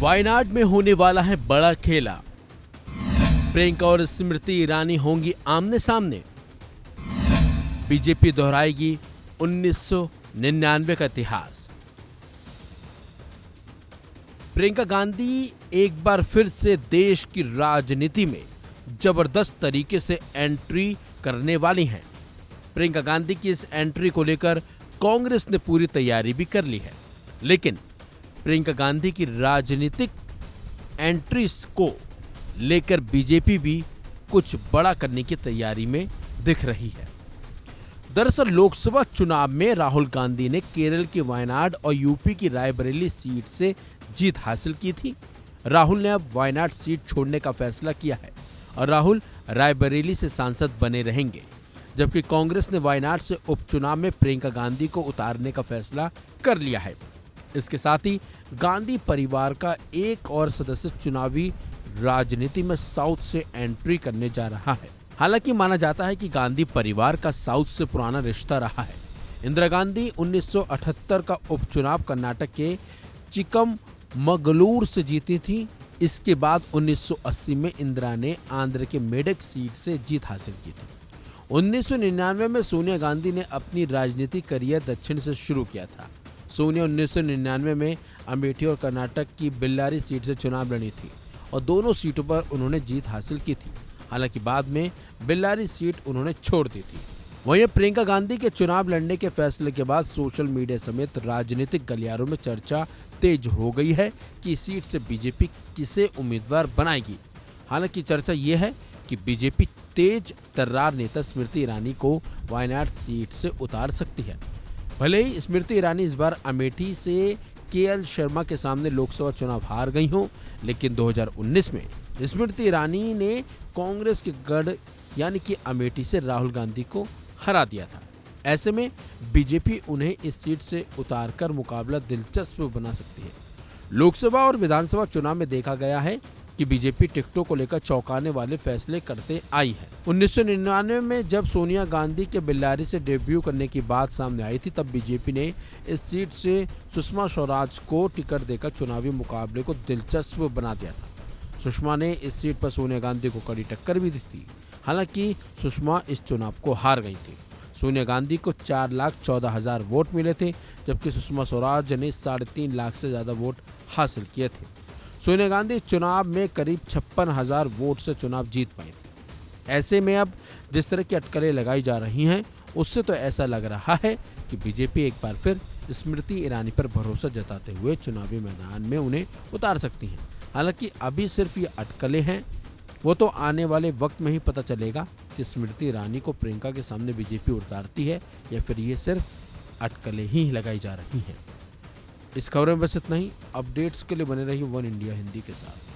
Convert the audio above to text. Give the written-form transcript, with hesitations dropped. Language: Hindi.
वायनाड में होने वाला है बड़ा खेला। प्रियंका और स्मृति ईरानी होंगी आमने सामने। बीजेपी दोहराएगी 1999 का इतिहास। प्रियंका गांधी एक बार फिर से देश की राजनीति में जबरदस्त तरीके से एंट्री करने वाली हैं। प्रियंका गांधी की इस एंट्री को लेकर कांग्रेस ने पूरी तैयारी भी कर ली है, लेकिन प्रियंका गांधी की राजनीतिक एंट्री को लेकर बीजेपी भी कुछ बड़ा करने की तैयारी में दिख रही है। दरअसल लोकसभा चुनाव में राहुल गांधी ने केरल की वायनाड और यूपी की रायबरेली सीट से जीत हासिल की थी। राहुल ने अब वायनाड सीट छोड़ने का फैसला किया है और राहुल रायबरेली से सांसद बने रहेंगे, जबकि कांग्रेस ने वायनाड से उपचुनाव में प्रियंका गांधी को उतारने का फैसला कर लिया है। इसके साथ ही गांधी परिवार का एक और सदस्य चुनावी राजनीति में साउथ से एंट्री करने जा रहा है। हालांकि माना जाता है कि गांधी परिवार का साउथ से पुराना रिश्ता रहा है। इंदिरा गांधी 1978 का उपचुनाव कर्नाटक के चिकमगलूर से जीती थी। इसके बाद 1980 में इंदिरा ने आंध्र के मेडक सीट से जीत हासिल की थी। 1999 में सोनिया गांधी ने अपनी राजनीतिक करियर दक्षिण से शुरू किया था। सोनिया 1999 में अमेठी और कर्नाटक की बेल्लारी सीट से चुनाव लड़ी थी और दोनों सीटों पर उन्होंने जीत हासिल की थी। हालांकि बाद में बेल्लारी सीट उन्होंने छोड़ दी थी। वहीं प्रियंका गांधी के चुनाव लड़ने के फैसले के बाद सोशल मीडिया समेत राजनीतिक गलियारों में चर्चा तेज हो गई है कि इस सीट से बीजेपी किसे उम्मीदवार बनाएगी। हालांकि चर्चा ये है कि बीजेपी तेज तर्रार नेता स्मृति ईरानी को वायनाड सीट से उतार सकती है। भले ही स्मृति ईरानी इस बार अमेठी से केएल शर्मा के सामने लोकसभा चुनाव हार गई हो, लेकिन 2019 में स्मृति ईरानी ने कांग्रेस के गढ़ यानी कि अमेठी से राहुल गांधी को हरा दिया था। ऐसे में बीजेपी उन्हें इस सीट से उतारकर मुकाबला दिलचस्प बना सकती है। लोकसभा और विधानसभा चुनाव में देखा गया है कि बीजेपी टिकटों को लेकर चौंकाने वाले फैसले करते आई है। 1999 में जब सोनिया गांधी के बेल्लारी से डेब्यू करने की बात सामने आई थी, तब बीजेपी ने इस सीट से सुषमा स्वराज को टिकट देकर चुनावी मुकाबले को दिलचस्प बना दिया था। सुषमा ने इस सीट पर सोनिया गांधी को कड़ी टक्कर भी दी थी। हालांकि सुषमा इस चुनाव को हार गई थी। सोनिया गांधी को 4,14,000 वोट मिले थे, जबकि सुषमा स्वराज ने 3.5 लाख से ज्यादा वोट हासिल किए थे। सोनिया गांधी चुनाव में करीब 56,000 वोट से चुनाव जीत पाई थी। ऐसे में अब जिस तरह की अटकलें लगाई जा रही हैं, उससे तो ऐसा लग रहा है कि बीजेपी एक बार फिर स्मृति ईरानी पर भरोसा जताते हुए चुनावी मैदान में उन्हें उतार सकती है। हालांकि अभी सिर्फ ये अटकलें हैं, वो तो आने वाले वक्त में ही पता चलेगा कि स्मृति ईरानी को प्रियंका के सामने बीजेपी उतारती है या फिर ये सिर्फ अटकलें ही लगाई जा रही हैं। इस खबर में बस इतना ही। अपडेट्स के लिए बने रहिए वन इंडिया हिंदी के साथ।